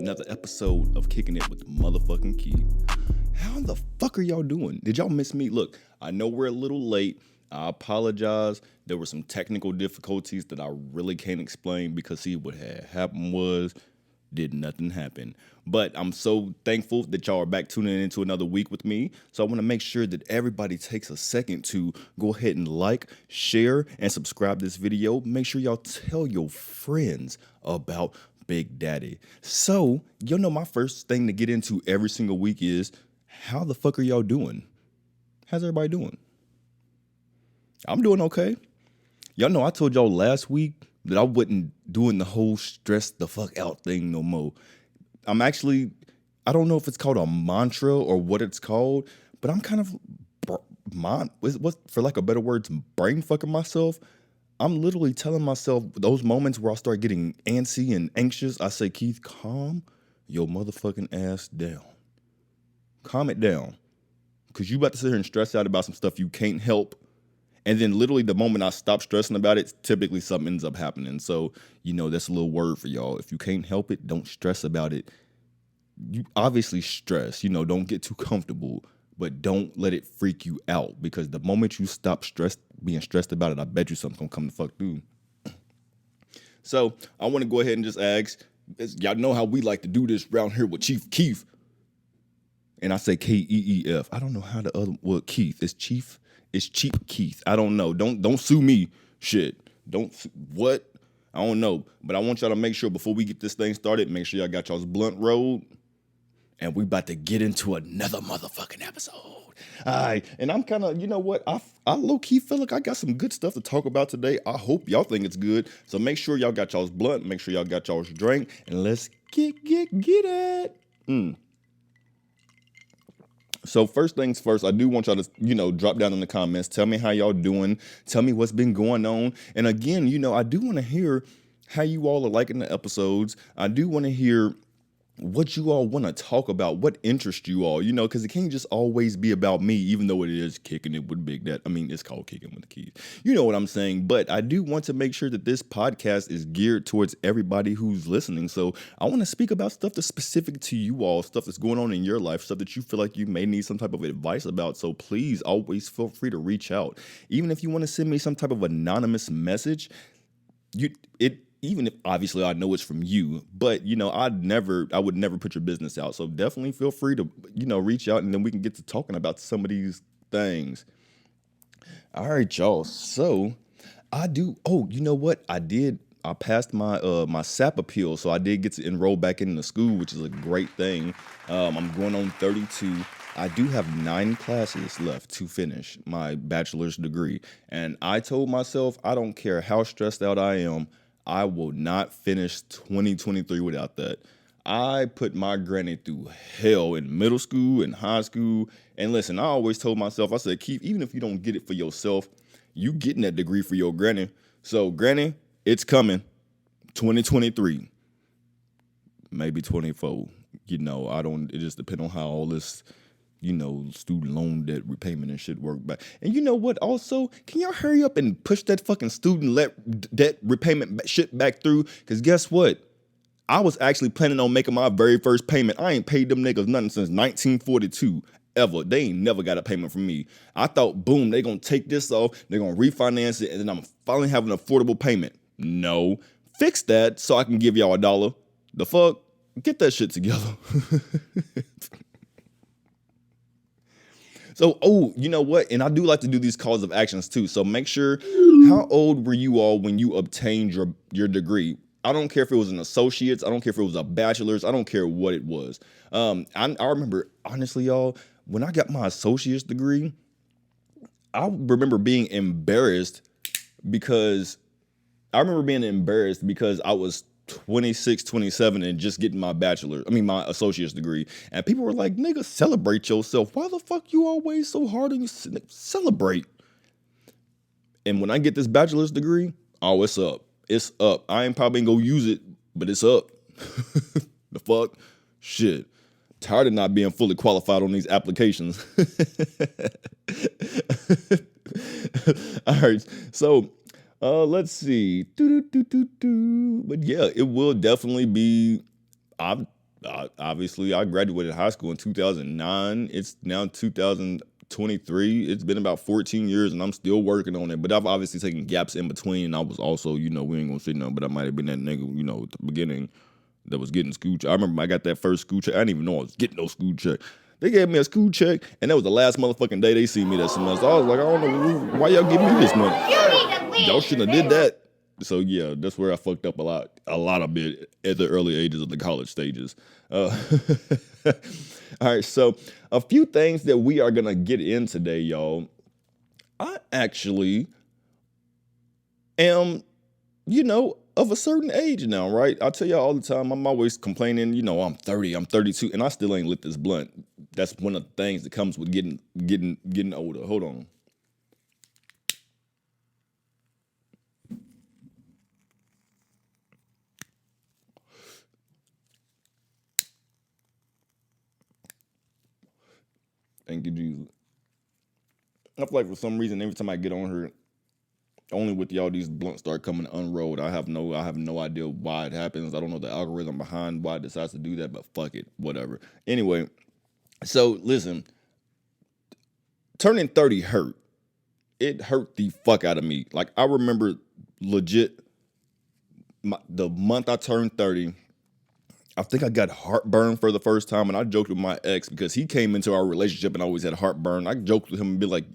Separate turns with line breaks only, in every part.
another episode of Kicking It with Motherfucking Keith. How the fuck are y'all doing? Did y'all miss me? Look, I know we're a little late. I apologize. There were some technical difficulties that I really can't explain because see what had happened was did nothing happen. But I'm so thankful that y'all are back tuning into another week with me. So I want to make sure that everybody takes a second to go ahead and like, share, and subscribe this video. Make sure y'all tell your friends about Big Daddy. So, you know, my first thing to get into every single week is how the fuck are y'all doing? How's everybody doing? I'm doing okay. Y'all know I told y'all last week that I wasn't doing the whole stress the fuck out thing no more. I'm actually, I don't know if it's called a mantra or what it's called, but I'm kind of, what for lack of better words, brain fucking myself. I'm literally telling myself those moments where I start getting antsy and anxious. I say, Keith, calm your motherfucking ass down. Calm it down. Because you about to sit here and stress out about some stuff you can't help. And then literally the moment I stop stressing about it, typically something ends up happening. So, you know, that's a little word for y'all. If you can't help it, don't stress about it. You obviously stress, you know, don't get too comfortable, but don't let it freak you out. Because the moment you stop being stressed about it, I bet you something's gonna come the fuck through. So I want to go ahead and just ask, y'all know how we like to do this around here with Chief Keith. And I say Keef. I don't know how the other Keith. It's Chief. It's Cheap Keith. I don't know. Don't sue me. Shit. What? I don't know. But I want y'all to make sure before we get this thing started, make sure y'all got y'all's blunt rolled. And we about to get into another motherfucking episode. All right. And I'm kind of, you know what? I low-key feel like I got some good stuff to talk about today. I hope y'all think it's good. So make sure y'all got y'all's blunt. Make sure y'all got y'all's drink. And let's get it. So first things first, I do want y'all to, you know, drop down in the comments. Tell me how y'all doing. Tell me what's been going on. And again, you know, I do want to hear how you all are liking the episodes. I do want to hear what you all want to talk about, what interests you all, you know, because it can't just always be about me, even though it is Kicking It with Big Dad. I mean, it's called Kicking with the Keith. You know what I'm saying? But I do want to make sure that this podcast is geared towards everybody who's listening. So I want to speak about stuff that's specific to you all, stuff that's going on in your life, stuff that you feel like you may need some type of advice about. So please always feel free to reach out. Even if you want to send me some type of anonymous message, even if obviously I know it's from you, but you know, I would never put your business out. So definitely feel free to, you know, reach out and then we can get to talking about some of these things. All right, y'all. So you know what? I passed my my SAP appeal. So I did get to enroll back into school, which is a great thing. I'm going on 32. I do have 9 classes left to finish my bachelor's degree. And I told myself, I don't care how stressed out I am, I will not finish 2023 without that. I put my granny through hell in middle school and high school. And listen, I always told myself, I said, Keith, even if you don't get it for yourself, you getting that degree for your granny. So granny, it's coming. 2023. Maybe 24. You know, it just depends on how all this, you know, student loan debt repayment and shit work back. And you know what? Also, can y'all hurry up and push that fucking debt repayment shit back through? Because guess what? I was actually planning on making my very first payment. I ain't paid them niggas nothing since 1942 ever. They ain't never got a payment from me. I thought, boom, they gonna take this off, they're gonna refinance it, and then I'm finally have an affordable payment. No. Fix that so I can give y'all $1. The fuck? Get that shit together. So, you know what? And I do like to do these calls of actions too. So make sure, how old were you all when you obtained your degree? I don't care if it was an associate's. I don't care if it was a bachelor's. I don't care what it was. I remember, honestly, y'all, when I got my associate's degree, I remember being embarrassed because I was 26, 27 and just getting my my associate's degree. And people were like, nigga, celebrate yourself. Why the fuck you always so hard on you? Celebrate. And when I get this bachelor's degree, it's up. It's up. I ain't probably gonna use it, but it's up. The fuck? Shit. Tired of not being fully qualified on these applications. All right. So let's see. But yeah, it will definitely be. Obviously, I graduated high school in 2009. It's now 2023. It's been about 14 years, and I'm still working on it. But I've obviously taken gaps in between. I was also, we ain't gonna say nothing, but I might have been that nigga, at the beginning that was getting school check. I remember I got that first school check. I didn't even know I was getting no school check. They gave me a school check, and that was the last motherfucking day they see me that semester. I was like, I don't know why y'all give me this money. Y'all shouldn't have did that. So yeah, that's where I fucked up a lot of bit at the early ages of the college stages. Uh, all right, so a few things that we are gonna get in today, y'all. I actually am, of a certain age now, right? I tell y'all all the time, I'm always complaining, I'm 30, I'm 32, and I still ain't lit this blunt. That's one of the things that comes with getting older. Hold on. Thank you, Jesus. I feel like for some reason, every time I get on here, only with y'all these blunts start coming unrolled. I have no idea why it happens. I don't know the algorithm behind why it decides to do that, but fuck it, whatever. Anyway, so listen, turning 30 hurt. It hurt the fuck out of me. Like I remember legit the month I turned 30, I think I got heartburn for the first time, and I joked with my ex because he came into our relationship and always had heartburn. I joked with him and be like,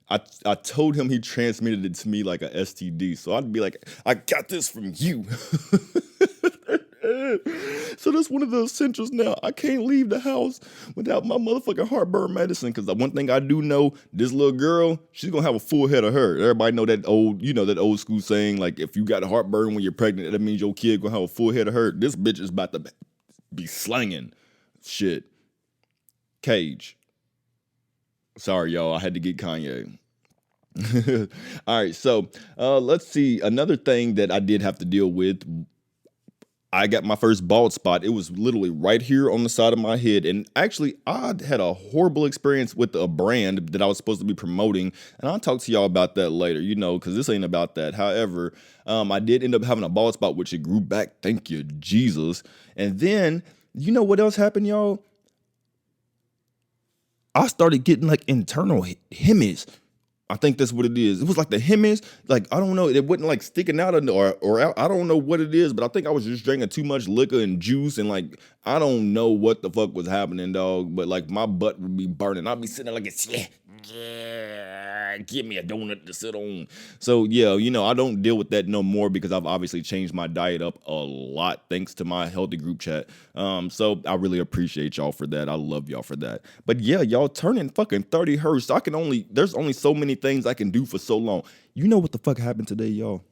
I told him he transmitted it to me like a STD. So I'd be like, I got this from you. So that's one of the essentials now. I can't leave the house without my motherfucking heartburn medicine. Because the one thing I do know, this little girl, she's gonna have a full head of hair. Everybody know that old school saying, like, if you got heartburn when you're pregnant, that means your kid gonna have a full head of hair. This bitch is about to be slanging shit. Cage. Sorry, y'all. I had to get Kanye. All right, so let's see. Another thing that I did have to deal with, I got my first bald spot. It was literally right here on the side of my head. And actually, I had a horrible experience with a brand that I was supposed to be promoting. And I'll talk to y'all about that later, because this ain't about that. However, I did end up having a bald spot, which it grew back. Thank you, Jesus. And then, you know what else happened, y'all? I started getting like internal hemorrhage. I think that's what it is. It was like the hemorrhage, like I don't know, it wasn't like sticking out or out. I don't know what it is, but I think I was just drinking too much liquor and juice, and like I don't know what the fuck was happening, dog. But like my butt would be burning. I'd be sitting there like it's give me a donut to sit on. So yeah, I don't deal with that no more because I've obviously changed my diet up a lot thanks to my healthy group chat. So I really appreciate y'all for that. I love y'all for that. But yeah, y'all turning fucking 30 hurts. There's only so many things I can do for so long. You know what the fuck happened today, y'all?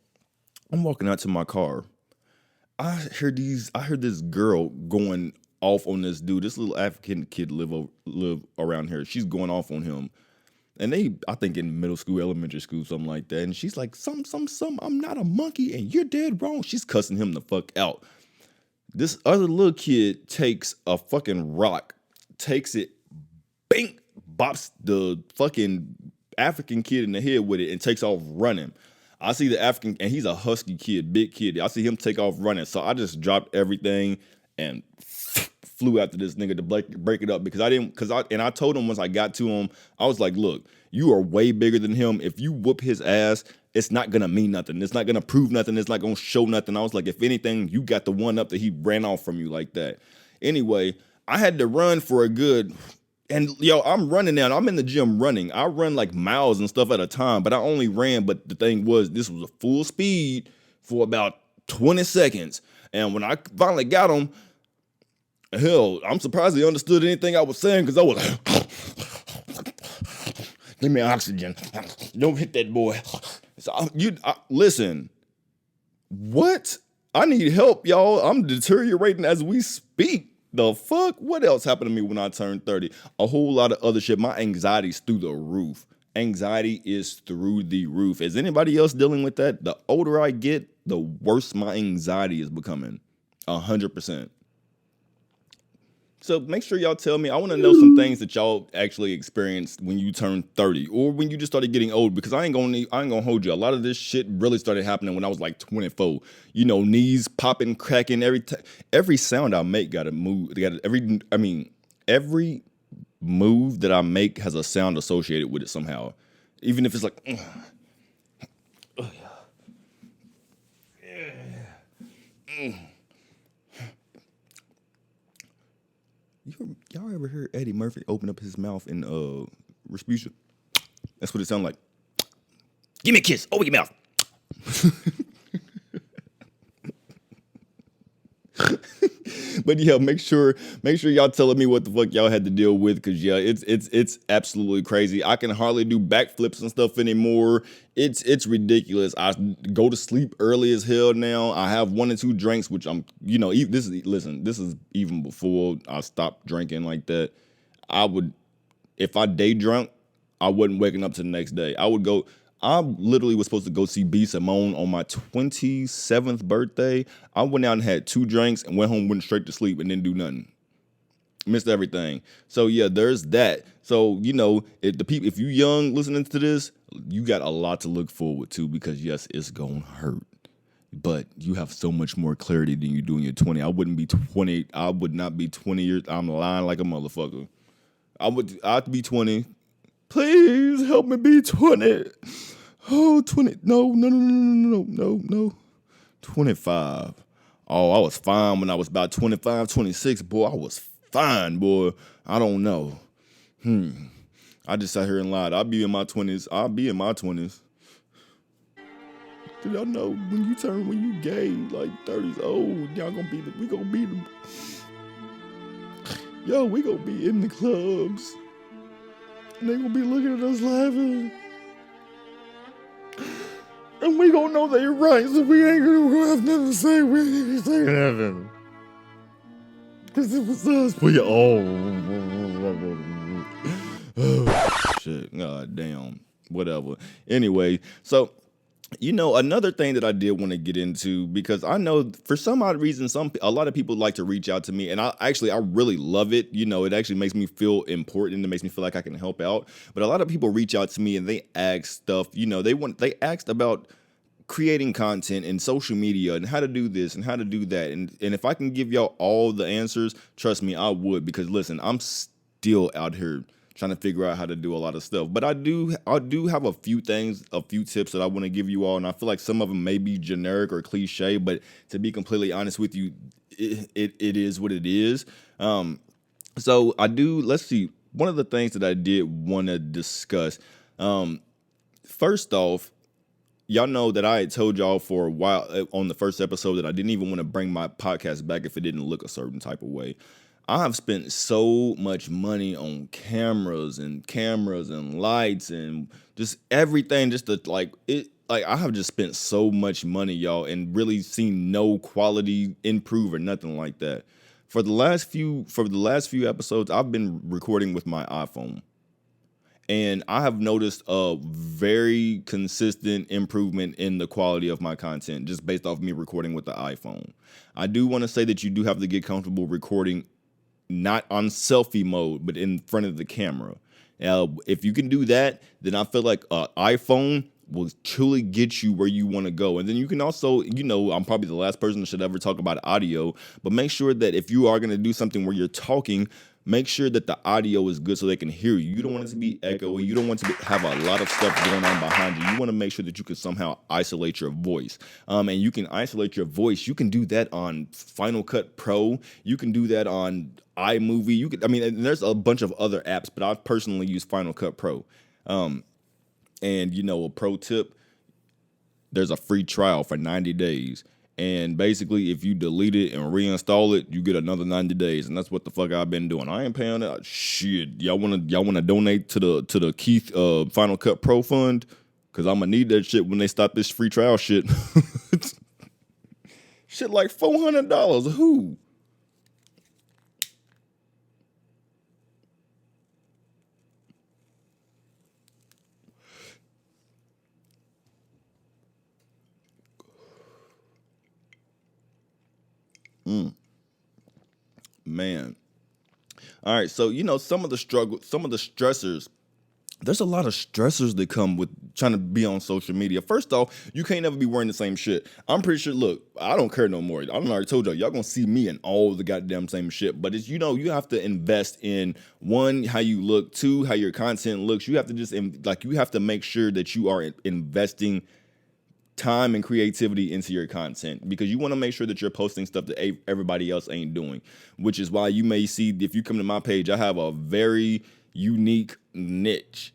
I'm walking out to my car. I heard this girl going off on this dude. This little African kid live around here. She's going off on him. And I think in middle school, elementary school, something like that. And she's like, some, I'm not a monkey and you're dead wrong. She's cussing him the fuck out. This other little kid takes a fucking rock, takes it, bang, bops the fucking African kid in the head with it and takes off running. I see the African, and he's a husky kid, big kid. I see him take off running. So I just dropped everything and flew after this nigga to break it up because I told him once I got to him, I was like, look, you are way bigger than him. If you whoop his ass, it's not gonna mean nothing. It's not gonna prove nothing. It's not gonna show nothing. I was like, if anything, you got the one up that he ran off from you like that. Anyway, I had to run for a good, and yo, I'm running now. I'm in the gym running. I run like miles and stuff at a time, but I only ran. But the thing was, this was a full speed for about 20 seconds. And when I finally got him, hell, I'm surprised he understood anything I was saying because I was like, give me oxygen. Don't hit that boy. So listen, what? I need help, y'all. I'm deteriorating as we speak. The fuck? What else happened to me when I turned 30? A whole lot of other shit. My anxiety's through the roof. Anxiety is through the roof. Is anybody else dealing with that? The older I get, the worse my anxiety is becoming. 100%. So make sure y'all tell me. I want to know some things that y'all actually experienced when you turned 30 or when you just started getting old. Because I ain't gonna hold you. A lot of this shit really started happening when I was like 24. You know, knees popping, cracking. Every sound I make got to move. Every move that I make has a sound associated with it somehow. Even if it's like, y'all ever heard Eddie Murphy open up his mouth in Respucia? That's what it sounded like. Give me a kiss. Open your mouth. But yeah, make sure y'all telling me what the fuck y'all had to deal with, because yeah, it's absolutely crazy. I can hardly do backflips and stuff anymore. It's ridiculous. I go to sleep early as hell now. I have 1 or 2 drinks, which this is even before I stopped drinking like that. I would, if I day drunk, I wasn't waking up to the next day. I literally was supposed to go see B. Simone on my 27th birthday. I went out and had 2 drinks and went home, went straight to sleep, and didn't do nothing. Missed everything. So yeah, there's that. So if you young listening to this, you got a lot to look forward to, because yes, it's gonna hurt. But you have so much more clarity than you do in your 20. I wouldn't be 20. I would not be 20 years. I'm lying like a motherfucker. I'd be 20. Please help me be 20. Oh, 20. No, no, no, no, no, no, no. 25. Oh, I was fine when I was about 25, 26. Boy, I was fine, boy. I don't know. I just sat here and lied. I'll be in my 20s. Did y'all know when you gay, like 30s old, we gonna be in the clubs. And they gonna be looking at us laughing. And we gonna know they right, so we ain't gonna have nothing to say. We ain't gonna say nothing. Because it was us. Oh, shit. God damn. Whatever. Anyway, so another thing that I did want to get into, because I know for some odd reason, a lot of people like to reach out to me, and I really love it. It actually makes me feel important. It makes me feel like I can help out. But a lot of people reach out to me and they ask stuff. They asked about creating content and social media and how to do this and how to do that. And if I can give y'all all the answers, trust me, I would. Because listen, I'm still out here trying to figure out how to do a lot of stuff. But I do have a few tips that I want to give you all, and I feel like some of them may be generic or cliche, but to be completely honest with you, it is what it is. So let's see, one of the things that I did want to discuss, first off, y'all know that I had told y'all for a while on the first episode that I didn't even want to bring my podcast back if it didn't look a certain type of way. I have spent so much money on cameras and lights and just everything, just to I have just spent so much money, y'all, and really seen no quality improve or nothing like that. For the last few episodes, I've been recording with my iPhone. And I have noticed a very consistent improvement in the quality of my content just based off me recording with the iPhone. I do want to say that you do have to get comfortable recording not on selfie mode, but in front of the camera. If you can do that, then I feel like an iPhone will truly get you where you want to go. And then you can also, I'm probably the last person that should ever talk about audio, but make sure that if you are going to do something where you're talking, make sure that the audio is good so they can hear you. You don't want it to be echoey. You don't want to have a lot of stuff going on behind you. You want to make sure that you can somehow isolate your voice. And you can isolate your voice. You can do that on Final Cut Pro. You can do that on iMovie. And there's a bunch of other apps, but I personally use Final Cut Pro. And a pro tip, there's a free trial for 90 days. And basically, if you delete it and reinstall it, you get another 90 days. And that's what the fuck I've been doing. I ain't paying that shit. Y'all wanna donate to the Keith Final Cut Pro Fund? Cause I'm gonna need that shit when they stop this free trial shit. Shit like $400. Who? Man. All right, so some of the stressors. There's a lot of stressors that come with trying to be on social media. First off, you can't ever be wearing the same shit. I'm pretty sure. Look, I don't care no more. I done already told y'all gonna see me in all the goddamn same shit. But it's you have to invest in one, how you look, two, how your content looks. You have to you have to make sure that you are investing time and creativity into your content, because you want to make sure that you're posting stuff that everybody else ain't doing, which is why you may see, if you come to my page, I have a very unique niche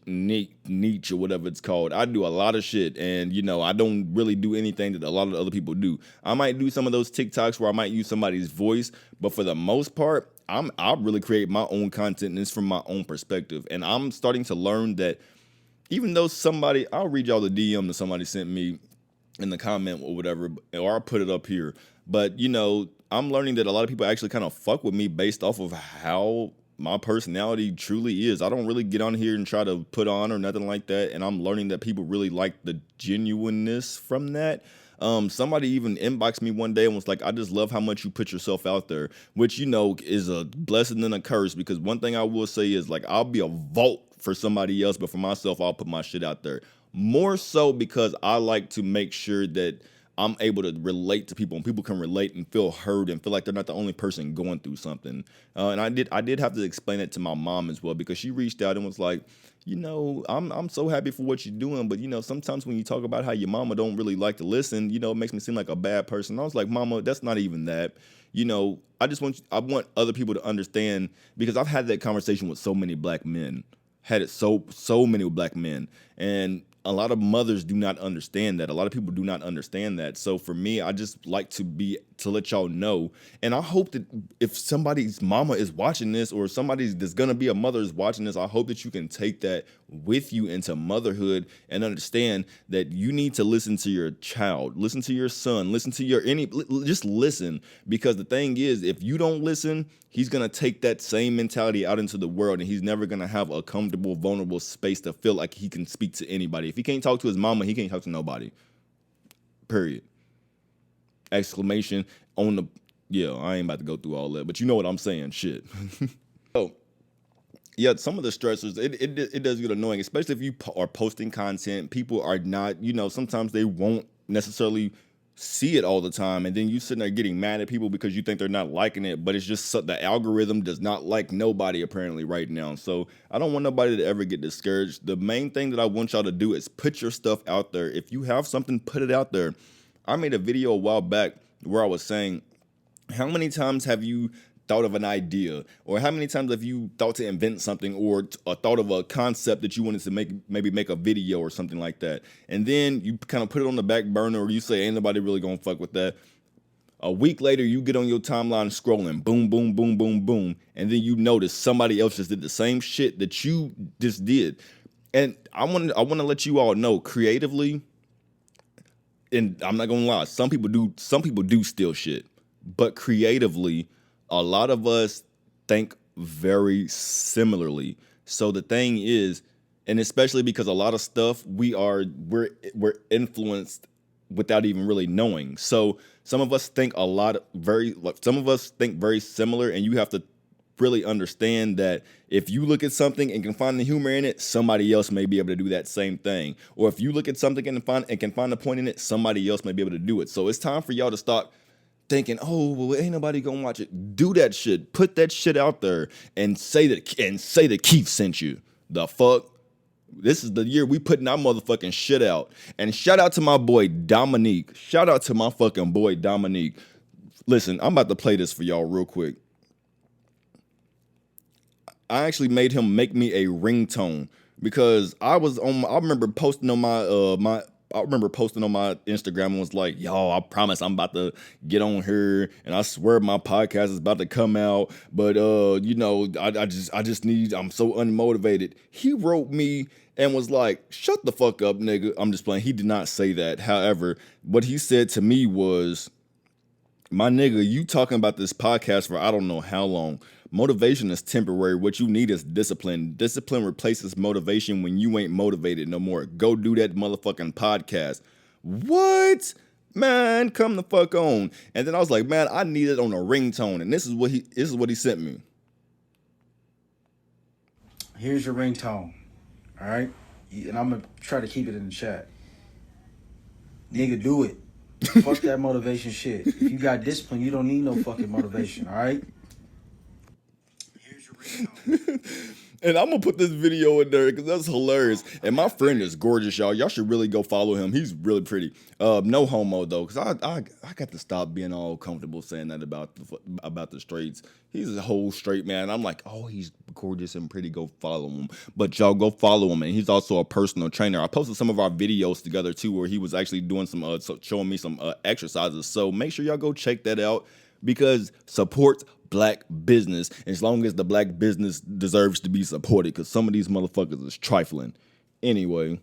or whatever it's called. I do a lot of shit, and I don't really do anything that a lot of other people do. I might do some of those TikToks where I might use somebody's voice, but for the most part, I really create my own content, and it's from my own perspective. And I'm starting to learn that even though I'll read y'all the DM that somebody sent me in the comment or whatever, or I'll put it up here. But I'm learning that a lot of people actually kind of fuck with me based off of how my personality truly is. I don't really get on here and try to put on or nothing like that, and I'm learning that people really like the genuineness from that. Somebody even inboxed me one day and was like, "I just love how much you put yourself out there," which is a blessing and a curse, because one thing I will say is, like, I'll be a vault for somebody else, but for myself, I'll put my shit out there. More so because I like to make sure that I'm able to relate to people, and people can relate and feel heard and feel like they're not the only person going through something. And I did have to explain it to my mom as well, because she reached out and was like, I'm so happy for what you're doing, but sometimes when you talk about how your mama don't really like to listen, it makes me seem like a bad person. I was like, Mama, that's not even that. I want other people to understand, because I've had that conversation with so many black men. Had it so many black men, and a lot of mothers do not understand that. A lot of people do not understand that. So for me, I just like to let y'all know. And I hope that if somebody's mama is watching this, or somebody's that's gonna be a mother is watching this, I hope that you can take that with you into motherhood and understand that you need to listen to your child, listen to your son, listen to just listen. Because the thing is, if you don't listen, he's gonna take that same mentality out into the world, and he's never gonna have a comfortable, vulnerable space to feel like he can speak to anybody. If he can't talk to his mama, he can't talk to nobody. Period. Exclamation on the, yeah, I ain't about to go through all that, but you know what I'm saying, shit. So, yeah, some of the stressors, it does get annoying, especially if you are posting content. People are not, sometimes they won't necessarily see it all the time, and then you sitting there getting mad at people because you think they're not liking it, but it's just the algorithm does not like nobody apparently right now. So I don't want nobody to ever get discouraged. The main thing that I want y'all to do is put your stuff out there. If you have something, put it out there. I made a video a while back where I was saying, how many times have you thought of an idea, or how many times have you thought to invent something, or thought of a concept that you wanted to maybe make a video or something like that, and then you kind of put it on the back burner, or you say ain't nobody really gonna fuck with that. A week later, you get on your timeline scrolling, boom, boom, boom, boom, boom, and then you notice somebody else just did the same shit that you just did. And I want to let you all know, creatively, and I'm not gonna lie, some people do steal shit, but creatively, a lot of us think very similarly. So the thing is, and especially because a lot of stuff we're influenced without even really knowing. So some of us think very similar, and you have to really understand that if you look at something and can find the humor in it, somebody else may be able to do that same thing. Or if you look at something and can find the point in it, somebody else may be able to do it. So it's time for y'all to stop thinking, oh, well, ain't nobody gonna watch it. Do that shit. Put that shit out there and say that Keith sent you. The fuck? This is the year we putting our motherfucking shit out. And shout out to my boy Dominique. Shout out to my fucking boy Dominique. Listen, I'm about to play this for y'all real quick. I actually made him make me a ringtone, because I remember posting on my Instagram and was like, yo, I promise I'm about to get on here, and I swear my podcast is about to come out, but I'm so unmotivated. He wrote me and was like, shut the fuck up, nigga. I'm just playing. He did not say that. However, what he said to me was, my nigga, you talking about this podcast for I don't know how long. Motivation is temporary. What you need is discipline. Discipline replaces motivation when you ain't motivated no more. Go do that motherfucking podcast. What? Man, come the fuck on. And then I was like, man, I need it on a ringtone. And this is what he sent me.
Here's your ringtone. All right, and I'm gonna try to keep it in the chat. Nigga, do it. Fuck that motivation shit. If you got discipline, you don't need no fucking motivation. All right. Here's your ringtone.
And I'm gonna put this video in there because that's hilarious. And my friend is gorgeous, y'all. Y'all should really go follow him. He's really pretty. No homo though, because I got to stop being all comfortable saying that about the straights. He's a whole straight man. I'm like, oh, he's gorgeous and pretty. Go follow him. But y'all go follow him, and he's also a personal trainer. I posted some of our videos together too, where he was actually doing some showing me some exercises. So make sure y'all go check that out because support black business as long as the black business deserves to be supported because some of these motherfuckers is trifling. Anyway,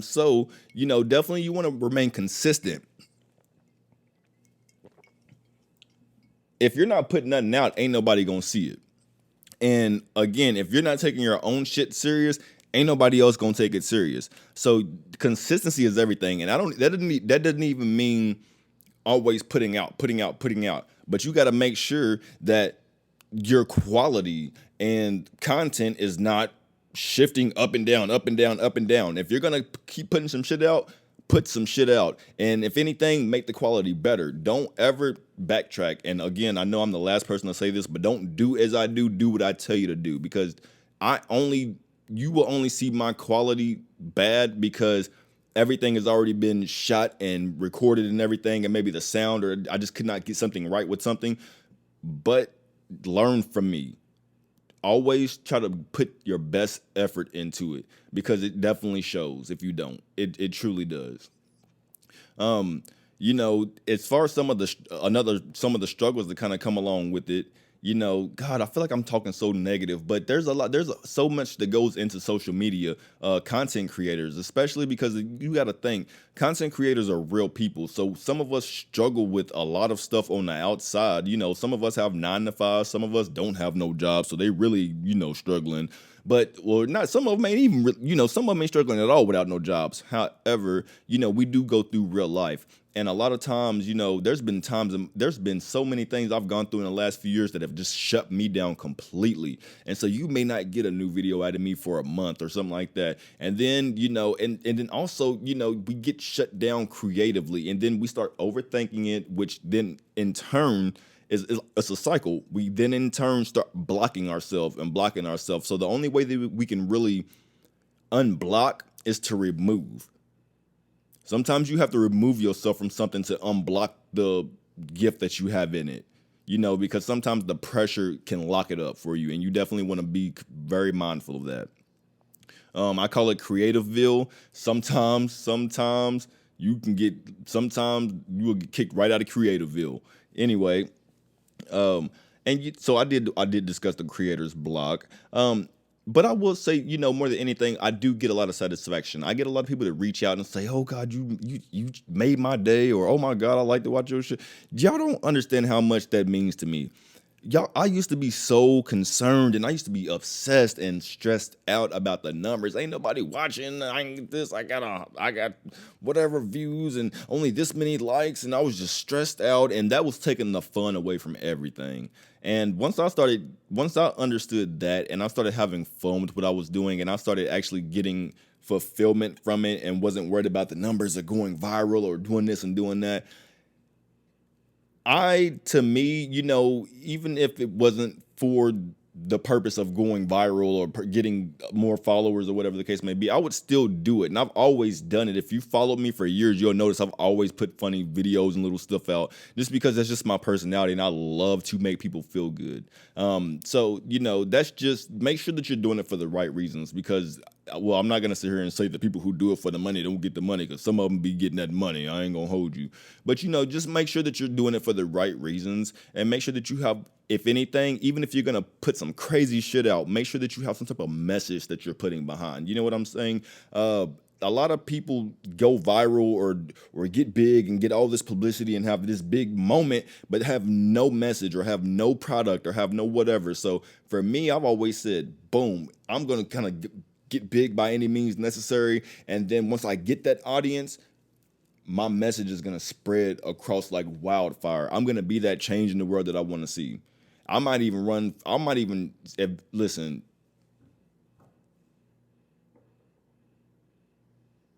so definitely you want to remain consistent. If you're not putting nothing out, ain't nobody gonna see it. And again, if you're not taking your own shit serious, ain't nobody else gonna take it serious. So consistency is everything. And that doesn't even mean always putting out. But you got to make sure that your quality and content is not shifting up and down, up and down, up and down. If you're gonna keep putting some shit out, put some shit out. And if anything, make the quality better. Don't ever backtrack. And again, I know I'm the last person to say this, but don't do as I do what I tell you to do because you will only see my quality bad because everything has already been shot and recorded and everything, and maybe the sound or I just could not get something right with something. But learn from me. Always try to put your best effort into it because it definitely shows if you don't. It truly does. As far as some of the struggles that kind of come along with it, God, I feel like I'm talking so negative, but there's so much that goes into social media, content creators, especially because you got to think content creators are real people. So some of us struggle with a lot of stuff on the outside. Some of us have 9 to 5, some of us don't have no job, so they really, struggling. But well, not some of them ain't even, some of them ain't struggling at all without no jobs. However, we do go through real life. And a lot of times, there's been so many things I've gone through in the last few years that have just shut me down completely. And so you may not get a new video out of me for a month or something like that. And then, and then also, we get shut down creatively and then we start overthinking it, which then in turn it's a cycle. We then in turn start blocking ourselves and blocking ourselves. So the only way that we can really unblock is to remove. Sometimes you have to remove yourself from something to unblock the gift that you have in it. Because sometimes the pressure can lock it up for you, and you definitely want to be very mindful of that. I call it Creativeville. Sometimes sometimes you will get kicked right out of Creativeville. Anyway, so I did discuss the creator's block. But I will say, more than anything, I do get a lot of satisfaction. I get a lot of people that reach out and say, "Oh God, you made my day," or "Oh my God, I like to watch your shit." Y'all don't understand how much that means to me. Y'all, I used to be so concerned and I used to be obsessed and stressed out about the numbers. Ain't nobody watching. I ain't this. I got whatever views and only this many likes, and I was just stressed out, and that was taking the fun away from everything. And once I understood that, and I started having fun with what I was doing, and I started actually getting fulfillment from it, and wasn't worried about the numbers or going viral or doing this and doing that. To me, even if it wasn't for the purpose of going viral or getting more followers or whatever the case may be, I would still do it. And I've always done it. If you followed me for years, you'll notice I've always put funny videos and little stuff out just because that's just my personality and I love to make people feel good. So, that's just make sure that you're doing it for the right reasons because, well, I'm not going to sit here and say that people who do it for the money don't get the money because some of them be getting that money. I ain't going to hold you. But, just make sure that you're doing it for the right reasons and make sure that you have, if anything, even if you're going to put some crazy shit out, make sure that you have some type of message that you're putting behind. You know what I'm saying? A lot of people go viral or get big and get all this publicity and have this big moment, but have no message or have no product or have no whatever. So for me, I've always said, boom, I'm going to kind of get big by any means necessary. And then once I get that audience, my message is going to spread across like wildfire. I'm going to be that change in the world that I want to see. Listen,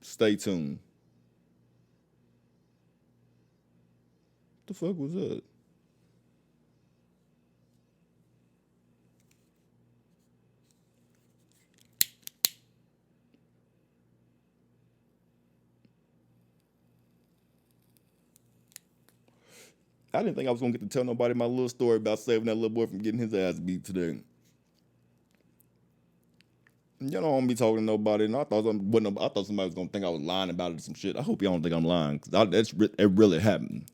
Stay tuned. What the fuck was that? I didn't think I was gonna get to tell nobody my little story about saving that little boy from getting his ass beat today. You don't want me talking to nobody, and I thought I thought somebody was gonna think I was lying about it or some shit. I hope y'all don't think I'm lying, cause it really happened.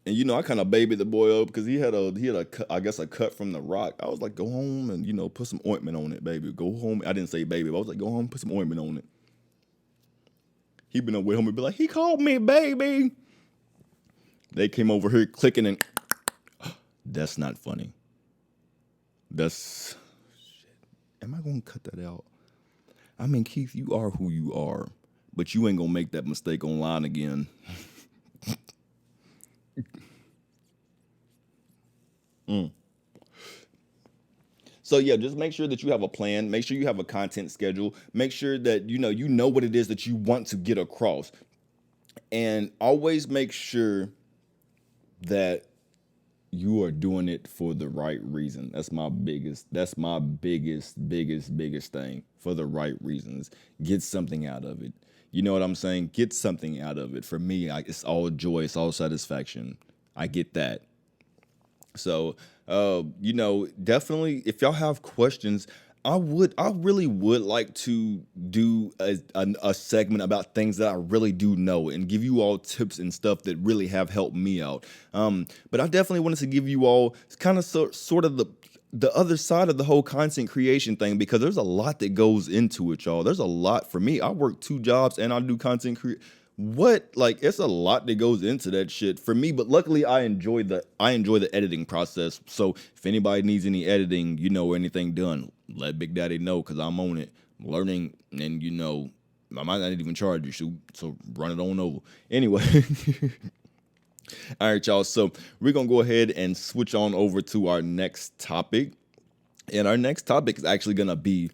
And I kind of babied the boy up because he had a I guess a cut from the rock. I was like, go home and put some ointment on it, baby. Go home. I didn't say baby, but I was like, go home, put some ointment on it. He been away home and be like, he called me baby. They came over here clicking and that's not funny. That's shit. Am I gonna cut that out? I mean, Keith, you are who you are, but you ain't gonna make that mistake online again. So yeah, just make sure that you have a plan. Make sure you have a content schedule. Make sure that you know what it is that you want to get across, and always make sure that you are doing it for the right reason. That's my biggest thing. For the right reasons. Get something out of it. You know what I'm saying? Get something out of it. For me, it's all joy, it's all satisfaction. I get that. So, definitely, if y'all have questions, I really would like to do a segment about things that I really do know and give you all tips and stuff that really have helped me out. But I definitely wanted to give you all kind of sort of the other side of the whole content creation thing, because there's a lot that goes into it, y'all. There's a lot for me. I work 2 jobs and I do content creation. It's a lot that goes into that shit for me, but luckily I enjoy the editing process. So if anybody needs any editing, or anything done, let Big Daddy know, because I'm on it, learning, and I might not even charge you, so run it on over. Anyway. All right, y'all. So we're gonna go ahead and switch on over to our next topic. And our next topic is actually gonna be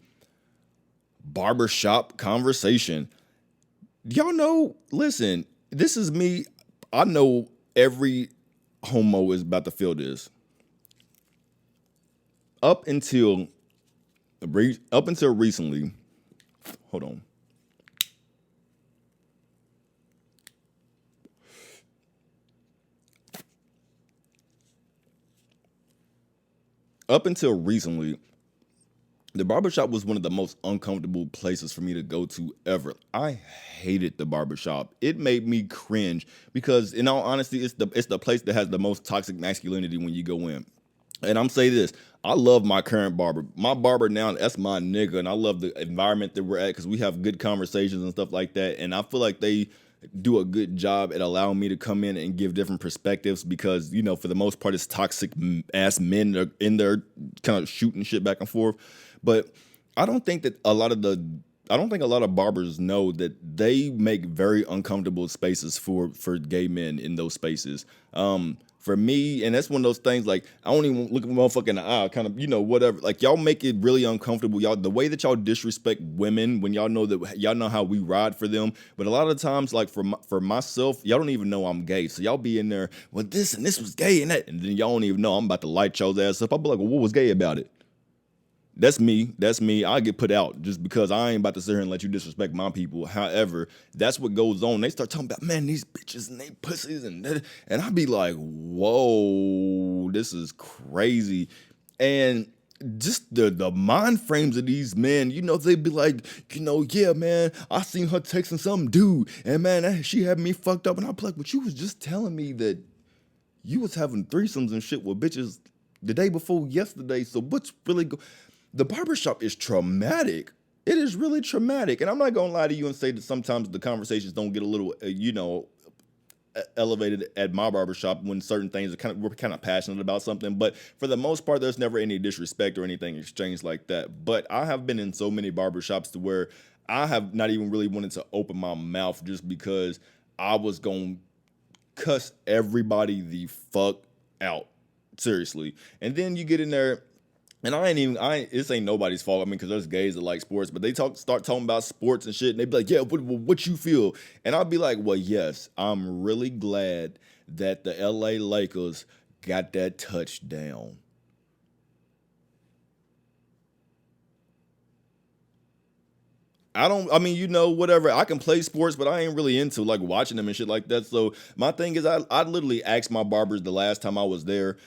barbershop conversation. Y'all know, listen, this is me. I know every homo is about to feel this. Up until recently, hold on. Up until recently, the barbershop was one of the most uncomfortable places for me to go to ever. I hated the barbershop. It made me cringe because, in all honesty, it's the place that has the most toxic masculinity when you go in. And I'm saying this, I love my current barber. My barber now, that's my nigga, and I love the environment that we're at because we have good conversations and stuff like that. And I feel like they do a good job at allowing me to come in and give different perspectives because, for the most part, it's toxic ass men that are in there kind of shooting shit back and forth. But I don't think a lot of barbers know that they make very uncomfortable spaces for gay men in those spaces. For me, and that's one of those things, like, I don't even look at a motherfucker in the eye, kind of, whatever. Like, y'all make it really uncomfortable. Y'all, the way that y'all disrespect women when y'all know how we ride for them. But a lot of the times, like, for myself, y'all don't even know I'm gay. So y'all be in there, well, this and this was gay and that. And then y'all don't even know I'm about to light y'all's ass up. I'll be like, well, what was gay about it? That's me. I get put out just because I ain't about to sit here and let you disrespect my people. However, that's what goes on. They start talking about, man, these bitches and they pussies and that. And I be like, whoa, this is crazy. And just the mind frames of these men, they be like, yeah, man, I seen her texting some dude. And man, she had me fucked up. And I'm like, but you was just telling me that you was having threesomes and shit with bitches the day before yesterday. So what's really the barbershop is traumatic. It is really traumatic. And I'm not going to lie to you and say that sometimes the conversations don't get a little, elevated at my barbershop when certain things we're kind of passionate about something. But for the most part, there's never any disrespect or anything exchanged like that. But I have been in so many barbershops to where I have not even really wanted to open my mouth just because I was going to cuss everybody the fuck out. Seriously. And then you get in there, And this ain't nobody's fault. I mean, because there's gays that like sports, but they start talking about sports and shit, and they be like, yeah, what you feel? And I'll be like, well, yes, I'm really glad that the LA Lakers got that touchdown. I mean, whatever. I can play sports, but I ain't really into like watching them and shit like that. So my thing is, I literally asked my barbers the last time I was there.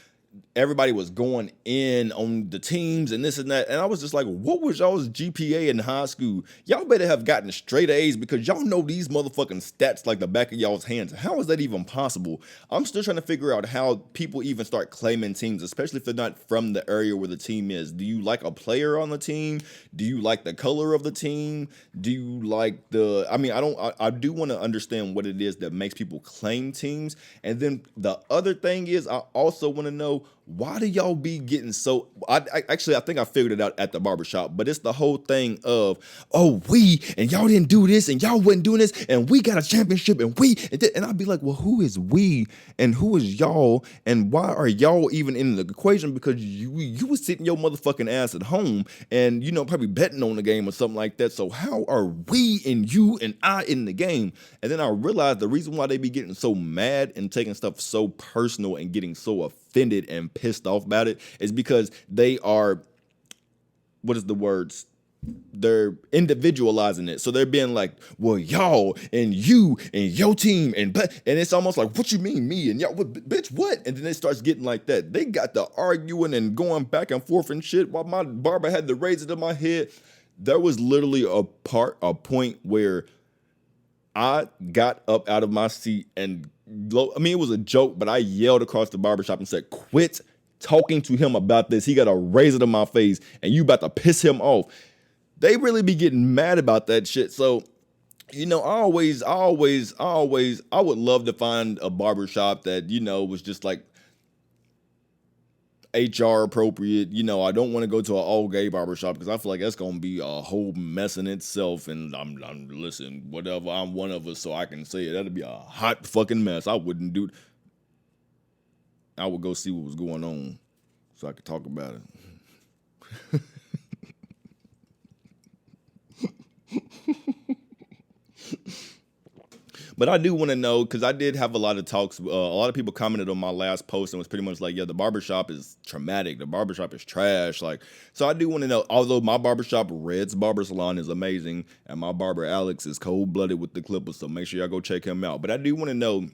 Everybody was going in on the teams and this and that. And I was just like, what was y'all's GPA in high school? Y'all better have gotten straight A's because y'all know these motherfucking stats like the back of y'all's hands. How is that even possible? I'm still trying to figure out how people even start claiming teams, especially if they're not from the area where the team is. Do you like a player on the team? Do you like the color of the team? Do you like I do want to understand what it is that makes people claim teams. And then the other thing is, I also want to know, why do y'all be getting so? I think I figured it out at the barbershop, but it's the whole thing of, oh, and y'all didn't do this and y'all wasn't doing this and we got a championship and I'd be like, well, who is we and who is y'all and why are y'all even in the equation? Because you was sitting your motherfucking ass at home and probably betting on the game or something like that. So how are we and you and I in the game? And then I realized the reason why they be getting so mad and taking stuff so personal and getting so offended and pissed off about it is because they are, what is the words? They're individualizing it. So they're being like, well, y'all and you and your team and it's almost like, what you mean me and y'all, bitch, what? And then it starts getting like that. They got the arguing and going back and forth and shit while my barber had the razor to my head. There was literally a point where I got up out of my seat and it was a joke, but I yelled across the barbershop and said, quit talking to him about this. He got a razor to my face and you about to piss him off. They really be getting mad about that shit. So, I would love to find a barbershop that, was just like HR appropriate. I don't want to go to an all gay barbershop because I feel like that's gonna be a whole mess in itself. And I'm listen, whatever. I'm one of us, so I can say it. That'd be a hot fucking mess. I wouldn't do. I would go see what was going on, so I could talk about it. But I do want to know, because I did have a lot of talks. A lot of people commented on my last post and was pretty much like, yeah, the barbershop is traumatic. The barbershop is trash. Like, so I do want to know, although my barbershop, Red's Barber Salon, is amazing, and my barber, Alex, is cold-blooded with the clippers, so make sure y'all go check him out. But I do want to know,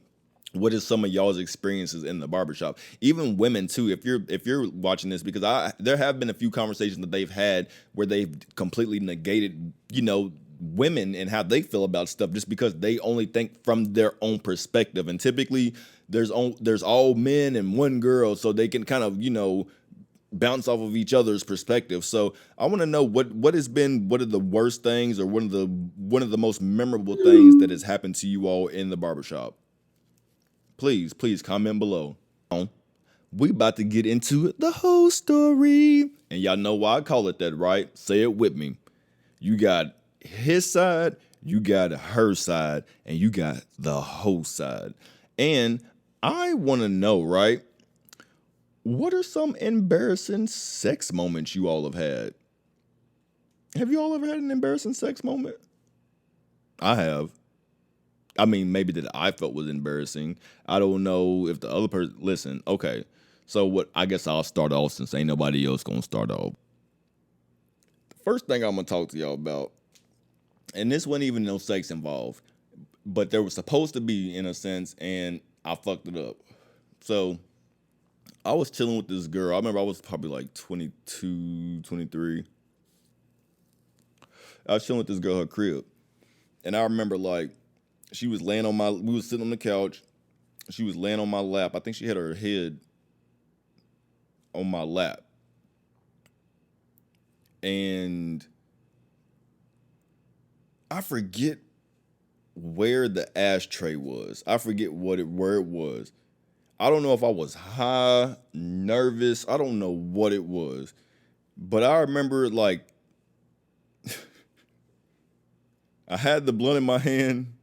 what is some of y'all's experiences in the barbershop? Even women too, if you're watching this, because there have been a few conversations that they've had where they've completely negated, women and how they feel about stuff just because they only think from their own perspective. And typically there's all men and one girl, so they can kind of, bounce off of each other's perspective. So I want to know what has been one of the worst things or one of the most memorable things that has happened to you all in the barbershop. Please comment below. We about to get into the whole story. And y'all know why I call it that, right? Say it with me. You got his side, you got her side, and you got the whole side. And I want to know, right? What are some embarrassing sex moments you all have had? Have you all ever had an embarrassing sex moment? I have. I mean, maybe that I felt was embarrassing. I don't know if the other person. Listen, okay. So I guess I'll start off since ain't nobody else gonna start off. The first thing I'm gonna talk to y'all about, and this wasn't even no sex involved, but there was supposed to be in a sense, and I fucked it up. So I was chilling with this girl. I remember I was probably like 22, 23. I was chilling with this girl at her crib. And I remember like we was sitting on the couch. She was laying on my lap. I think she had her head on my lap. And I forget where the ashtray was. I forget where it was. I don't know if I was high, nervous. I don't know what it was. But I remember like I had the blunt in my hand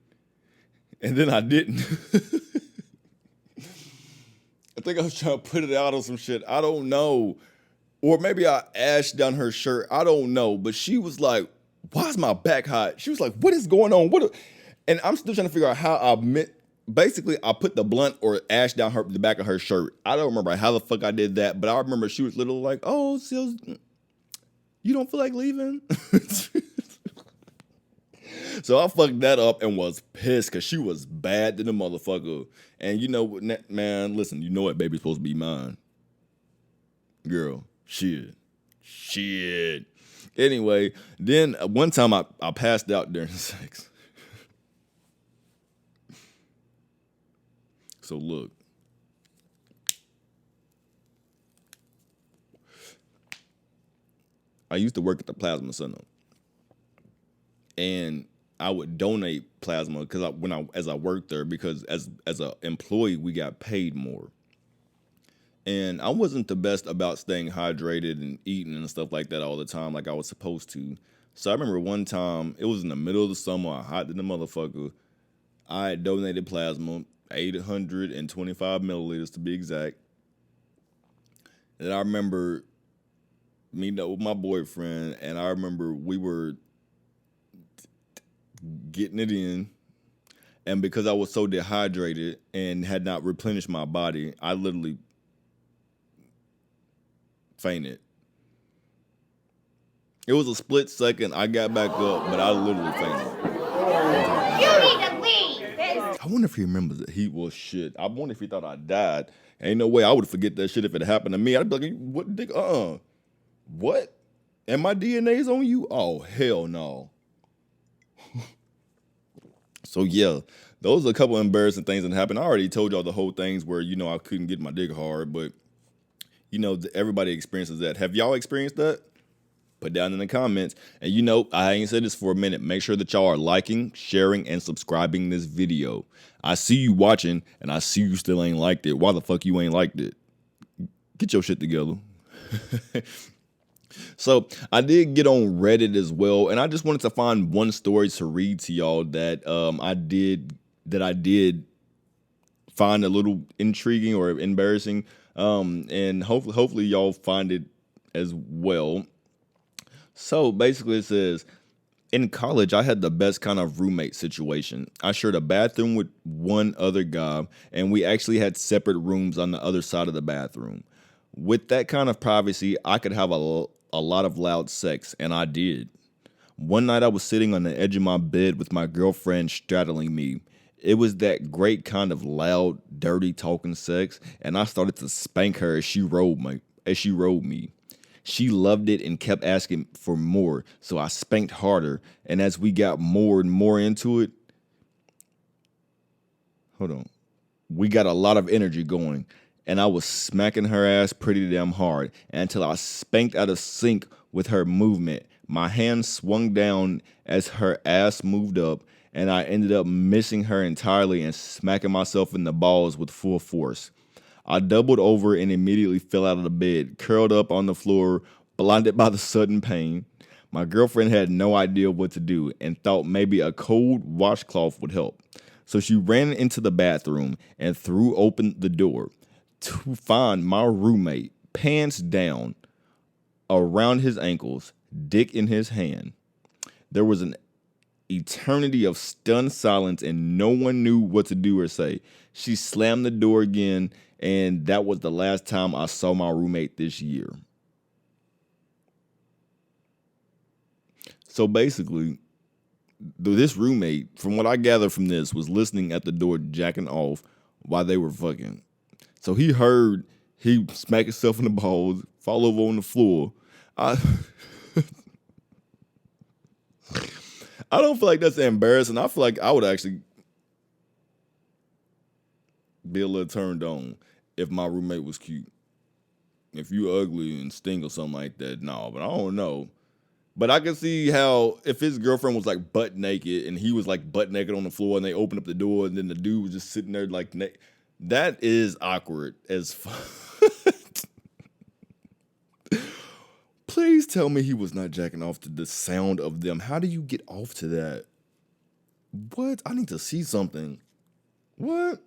and then I didn't. I think I was trying to put it out on some shit. I don't know. Or maybe I ashed down her shirt. I don't know. But she was like, why is my back hot? She was like, what is going on? And I'm still trying to figure out how I meant. Basically, I put the blunt or ash down the back of her shirt. I don't remember how the fuck I did that, but I remember she was literally like, oh, Sills, you don't feel like leaving? So I fucked that up and was pissed because she was bad to the motherfucker. And you know what, man, listen, you know what baby's supposed to be mine. Girl, shit. Anyway, then one time I passed out during sex. So look. I used to work at the plasma center. And I would donate plasma because as I worked there, because as an employee we got paid more. And I wasn't the best about staying hydrated and eating and stuff like that all the time like I was supposed to. So I remember one time, it was in the middle of the summer, hot than the motherfucker. I had donated plasma, 825 milliliters to be exact. And I remember meeting up with my boyfriend, and I remember we were getting it in. And because I was so dehydrated and had not replenished my body, I literally fainted. It was a split second. I got back up, but I literally fainted.
You need to leave.
I wonder if he remembers it. He was shit. I wonder if he thought I died. Ain't no way I would forget that shit if it happened to me. I'd be like, what, dick? What? And my DNA's on you? Oh, hell no. So, yeah, those are a couple of embarrassing things that happened. I already told y'all the whole things where, I couldn't get my dick hard, but, everybody experiences that. Have y'all experienced that? Put down in the comments. And I ain't said this for a minute. Make sure that y'all are liking, sharing, and subscribing this video. I see you watching, and I see you still ain't liked it. Why the fuck you ain't liked it? Get your shit together. So I did get on Reddit as well, and I just wanted to find one story to read to y'all that I did find a little intriguing or embarrassing, and hopefully y'all find it as well. So basically, it says, in college, I had the best kind of roommate situation. I shared a bathroom with one other guy, and we actually had separate rooms on the other side of the bathroom. With that kind of privacy, I could have a lot of loud sex, and I did. One night, I was sitting on the edge of my bed with my girlfriend straddling me. It was that great kind of loud, dirty talking sex, and I started to spank her as she rolled me. She loved it and kept asking for more, so I spanked harder. And as we got more and more into it, we got a lot of energy going, and I was smacking her ass pretty damn hard until I spanked out of sync with her movement. My hand swung down as her ass moved up, and I ended up missing her entirely and smacking myself in the balls with full force. I doubled over and immediately fell out of the bed, curled up on the floor, blinded by the sudden pain. My girlfriend had no idea what to do and thought maybe a cold washcloth would help. So she ran into the bathroom and threw open the door to find my roommate, pants down, around his ankles, dick in his hand. There was an eternity of stunned silence and no one knew what to do or say. She slammed the door again, and that was the last time I saw my roommate this year. So basically, this roommate, from what I gather from this, was listening at the door jacking off while they were fucking. So he heard he smack himself in the balls, fall over on the floor. I don't feel like that's embarrassing. I feel like I would actually be a little turned on if my roommate was cute. If you ugly and stink or something like that, no, but I don't know. But I can see how if his girlfriend was like butt naked and he was like butt naked on the floor and they opened up the door and then the dude was just sitting there like that is awkward as fuck. Please tell me he was not jacking off to the sound of them. How do you get off to that? What? I need to see something. What?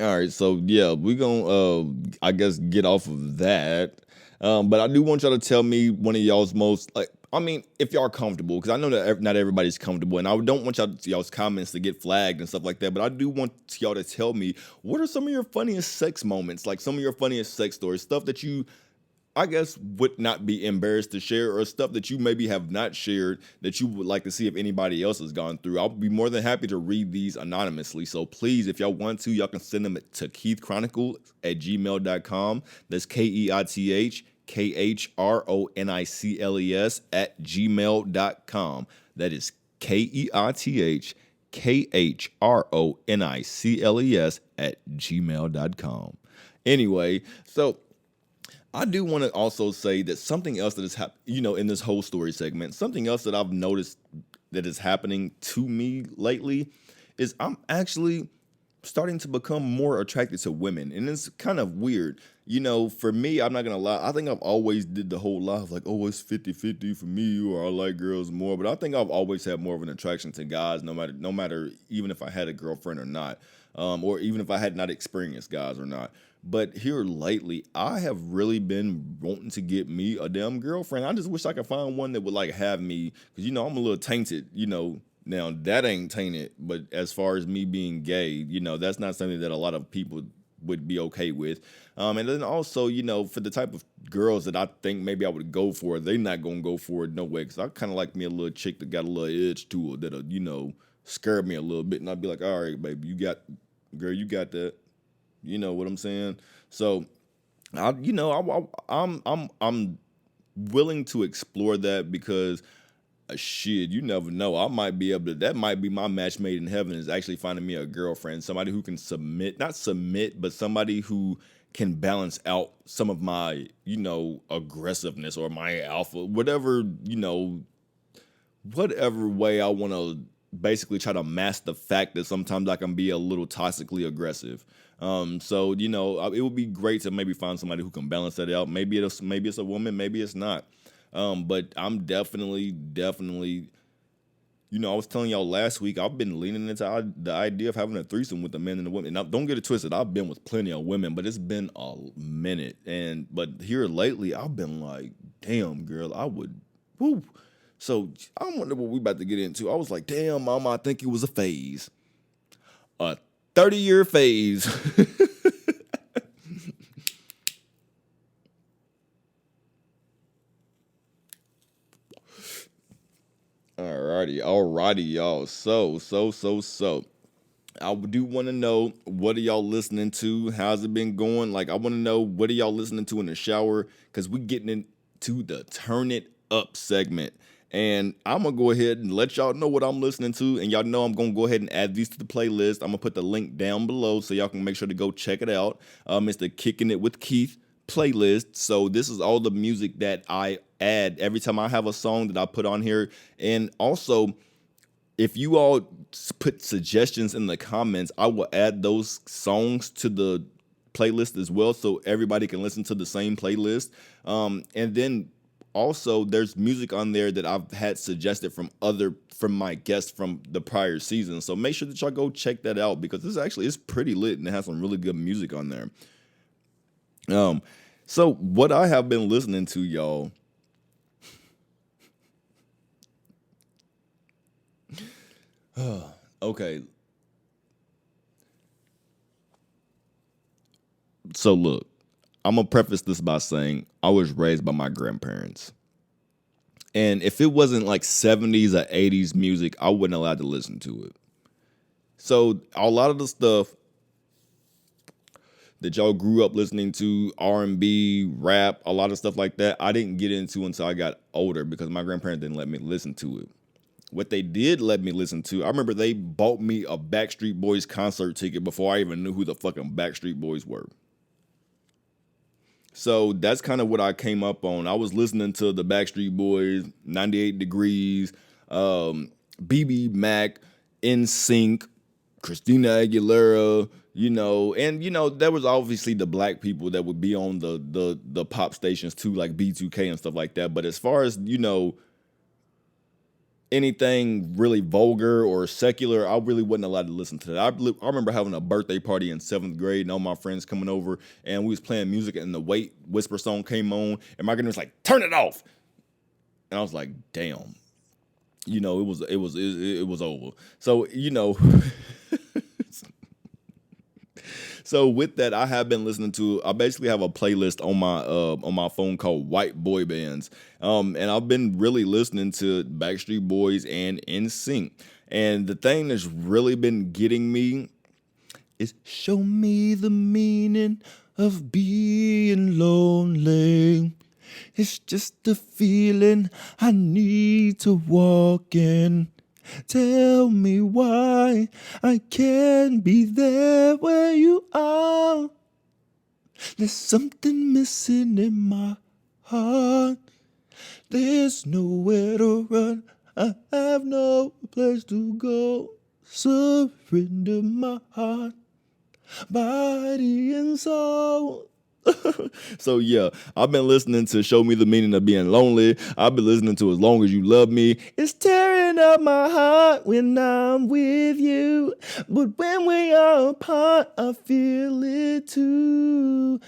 All right, so yeah, we gonna I guess get off of that. But I do want y'all to tell me one of y'all's most like I mean, if y'all are comfortable, because I know that not everybody's comfortable, and I don't want y'all's comments to get flagged and stuff like that. But I do want y'all to tell me what are some of your funniest sex moments, like some of your funniest sex stories, stuff that you I guess would not be embarrassed to share or stuff that you maybe have not shared that you would like to see if anybody else has gone through. I'll be more than happy to read these anonymously. So please, if y'all want to, y'all can send them to keithchronicle@gmail.com. That's KEITHKHRONICLES@gmail.com. That is KEITHKHRONICLES@gmail.com. Anyway, so I do want to also say that something else that has happened, in this whole story segment, something else that I've noticed that is happening to me lately is I'm actually starting to become more attracted to women. And it's kind of weird. For me, I'm not going to lie. I think I've always did the whole lie of like, oh, it's 50-50 for me or I like girls more. But I think I've always had more of an attraction to guys no matter even if I had a girlfriend or not, or even if I had not experienced guys or not. But here lately, I have really been wanting to get me a damn girlfriend. I just wish I could find one that would like have me, because I'm a little tainted. Now that ain't tainted, but as far as me being gay, that's not something that a lot of people would be okay with. And then also, for the type of girls that I think maybe I would go for, they not gonna go for it no way. Because I kind of like me a little chick that got a little edge to her that'll, scare me a little bit, and I'd be like, all right, baby, you got that. You know what I'm saying? So, I'm willing to explore that because shit, you never know. I might be able to. That might be my match made in heaven is actually finding me a girlfriend, somebody who can not submit, but somebody who can balance out some of my, aggressiveness or my alpha, whatever way I want to basically try to mask the fact that sometimes I can be a little toxically aggressive. So it would be great to maybe find somebody who can balance that out. Maybe it's a woman, maybe it's not. But I'm definitely. I was telling y'all last week, I've been leaning into the idea of having a threesome with the men and the women. Now, don't get it twisted. I've been with plenty of women, but it's been a minute. But here lately, I've been like, damn, girl, I would. Woo. So I wonder what we about to get into. I was like, damn, mama, I think it was a phase. A 30-year phase. Alrighty, y'all. So. I do want to know, what are y'all listening to? How's it been going? Like, I want to know, what are y'all listening to in the shower? Because we getting into the Turn It Up segment. And I'm going to go ahead and let y'all know what I'm listening to. And y'all know I'm going to go ahead and add these to the playlist. I'm going to put the link down below so y'all can make sure to go check it out. It's the Kicking It with Keith playlist. So this is all the music that I add every time I have a song that I put on here. And also, if you all put suggestions in the comments, I will add those songs to the playlist as well, so everybody can listen to the same playlist. And then also, there's music on there that I've had suggested from my guests from the prior season. So make sure that y'all go check that out, because it's pretty lit and it has some really good music on there. So what I have been listening to, y'all. Okay. So look, I'm gonna preface this by saying I was raised by my grandparents. And if it wasn't like 70s or 80s music, I wasn't allowed to listen to it. So a lot of the stuff that y'all grew up listening to, R&B, rap, a lot of stuff like that, I didn't get into until I got older because my grandparents didn't let me listen to it. What they did let me listen to, I remember they bought me a Backstreet Boys concert ticket before I even knew who the fucking Backstreet Boys were. So that's kind of what I came up on. I was listening to the Backstreet Boys, 98 Degrees, BB Mac, NSYNC, Christina Aguilera, and there was obviously the black people that would be on the pop stations too, like B2K and stuff like that. But as far as, anything really vulgar or secular, I really wasn't allowed to listen to that. I remember having a birthday party in 7th grade and all my friends coming over and we was playing music and the Wait Whisper song came on and my grandma was like, turn it off. And I was like, damn. You know, it was over. So, you know, so with that, I have been listening to. I basically have a playlist on my phone called White Boy Bands, and I've been really listening to Backstreet Boys and NSYNC. And the thing that's really been getting me is "Show me the meaning of being lonely." It's just a feeling I need to walk in. Tell me why I can't be there where you are. There's something missing in my heart. There's nowhere to run. I have no place to go. Surrender my heart, body and soul. So yeah, I've been listening to Show Me the Meaning of Being Lonely. I've been listening to As Long As You Love Me. It's tearing up my heart when I'm with you, but when we are apart, I feel it too.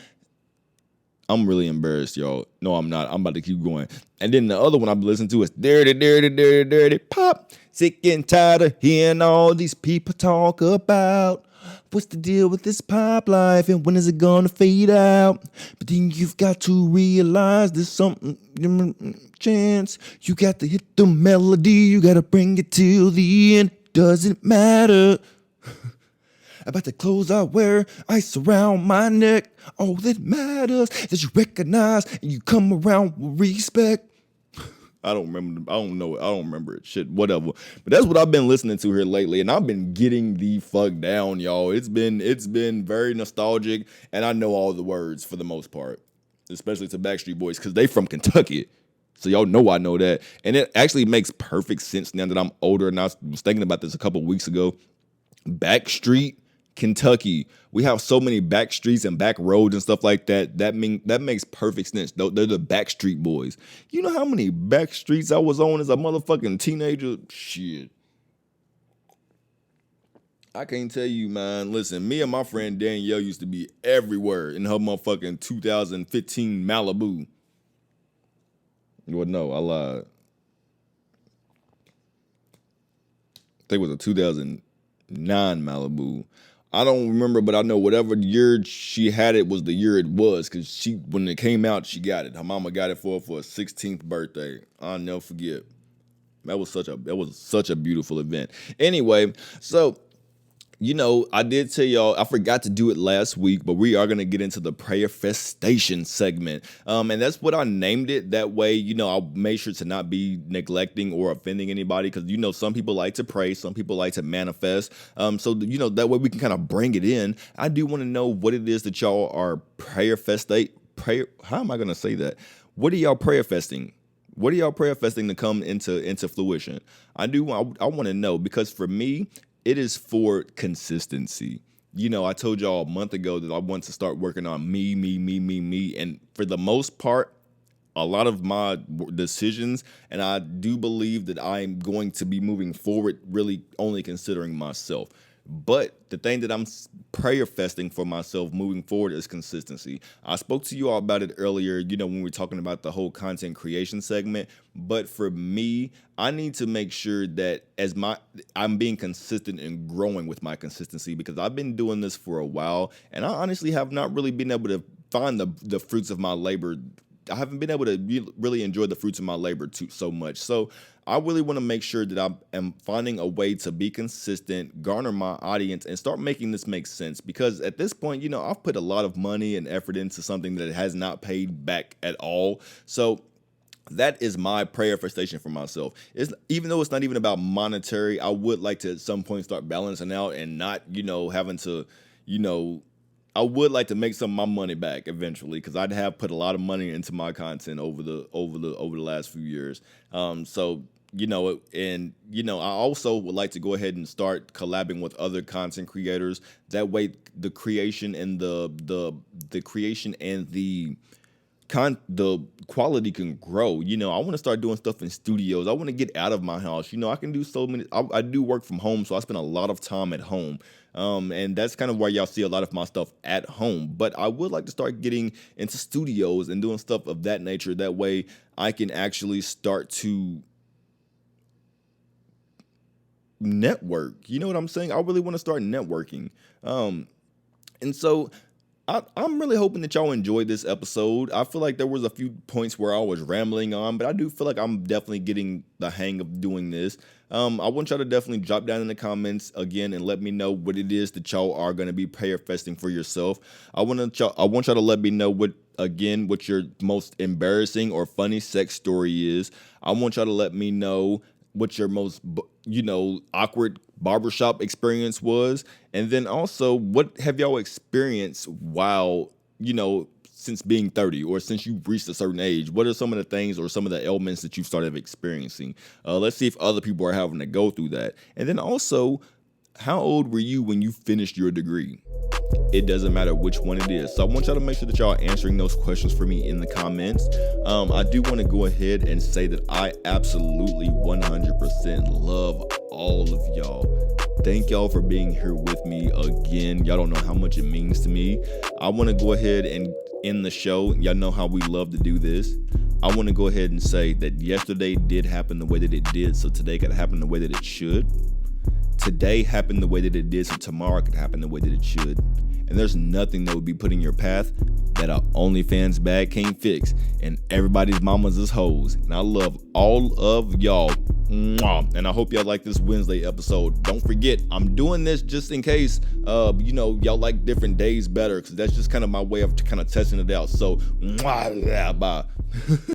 I'm really embarrassed, y'all. No, I'm not. I'm about to keep going. And then the other one I've been listening to is Dirty, Dirty, Dirty, Dirty Pop. Sick and tired of hearing all these people talk about what's the deal with this pop life and when is it gonna fade out? But then you've got to realize there's something chance. You got to hit the melody, you gotta bring it till the end. Doesn't matter about the clothes I wear, ice around my neck. All that matters is you recognize and you come around with respect. I don't remember. I don't know. I don't remember it. Shit, whatever. But that's what I've been listening to here lately, and I've been getting the fuck down, y'all. It's been very nostalgic, and I know all the words for the most part, especially to Backstreet Boys because they from Kentucky. So y'all know I know that, and it actually makes perfect sense now that I'm older. And I was thinking about this a couple weeks ago. Backstreet, Kentucky. We have so many back streets and back roads and stuff like that. That makes perfect sense. They're the Backstreet Boys. You know how many back streets I was on as a motherfucking teenager? Shit. I can't tell you, man. Listen, me and my friend Danielle used to be everywhere in her motherfucking 2015 Malibu. Well, no, I lied. I think it was a 2009 Malibu. I don't remember, but I know whatever year she had it was the year it was, because when it came out, she got it. Her mama got it for her 16th birthday. I'll never forget. That was such a beautiful event. Anyway, so you know, I did tell y'all, I forgot to do it last week, but we are going to get into the prayer festation segment. And that's what I named it. That way, you know, I'll make sure to not be neglecting or offending anybody because, you know, some people like to pray. Some people like to manifest. So, you know, that way we can kind of bring it in. I do want to know what it is that y'all are how am I going to say that? What are y'all prayer festing? What are y'all prayer festing to come into fruition? I want to know because for me, it is for consistency. You know, I told y'all a month ago that I want to start working on me. And for the most part, a lot of my decisions, and I do believe that I'm going to be moving forward really only considering myself. But the thing that I'm prayer festing for myself moving forward is consistency. I spoke to you all about it earlier, you know, when we were talking about the whole content creation segment. But for me, I need to make sure that I'm being consistent and growing with my consistency because I've been doing this for a while, and I honestly have not really been able to find the fruits of my labor. I haven't been able to really enjoy the fruits of my labor so much. So I really want to make sure that I am finding a way to be consistent, garner my audience, and start making this make sense. Because at this point, you know, I've put a lot of money and effort into something that has not paid back at all. So that is my prayer festation for myself. Even though it's not even about monetary, I would like to at some point start balancing out and not, you know, having to, you know, I would like to make some of my money back eventually because I'd have put a lot of money into my content over the last few years. So you know, and you know, I also would like to go ahead and start collabing with other content creators. That way, the creation and the the quality can grow. You know, I want to start doing stuff in studios. I want to get out of my house. You know, I can do so many. I do work from home, so I spend a lot of time at home. And that's kind of why y'all see a lot of my stuff at home. But I would like to start getting into studios and doing stuff of that nature. That way I can actually start to network. You know what I'm saying? I really want to start networking. And so I'm really hoping that y'all enjoyed this episode. I feel like there was a few points where I was rambling on, but I do feel like I'm definitely getting the hang of doing this. I want y'all to definitely drop down in the comments again and let me know what it is that y'all are going to be prayer festing for yourself. I want y'all to let me know what your most embarrassing or funny sex story is. I want y'all to let me know what your most, awkward barbershop experience was. And then also, what have y'all experienced while, since being 30 or since you've reached a certain age? What are some of the things or some of the ailments that you've started experiencing? Let's see if other people are having to go through that. And then also, how old were you when you finished your degree? It doesn't matter which one it is. So I want y'all to make sure that y'all are answering those questions for me in the comments. I do want to go ahead and say that I absolutely 100% love all of y'all. Thank y'all for being here with me again. Y'all don't know how much it means to me. I want to go ahead and end the show. Y'all know how we love to do this. I want to go ahead and say that yesterday did happen the way that it did, so today could happen the way that it should. Today happened the way that it did, so tomorrow could happen the way that it should. And there's nothing that would be put in your path that a OnlyFans bag can't fix. And everybody's mamas is hoes. And I love all of y'all. Mwah. And I hope y'all like this Wednesday episode. Don't forget, I'm doing this just in case, y'all like different days better. Because that's just kind of my way of kind of testing it out. So, mwah, bye.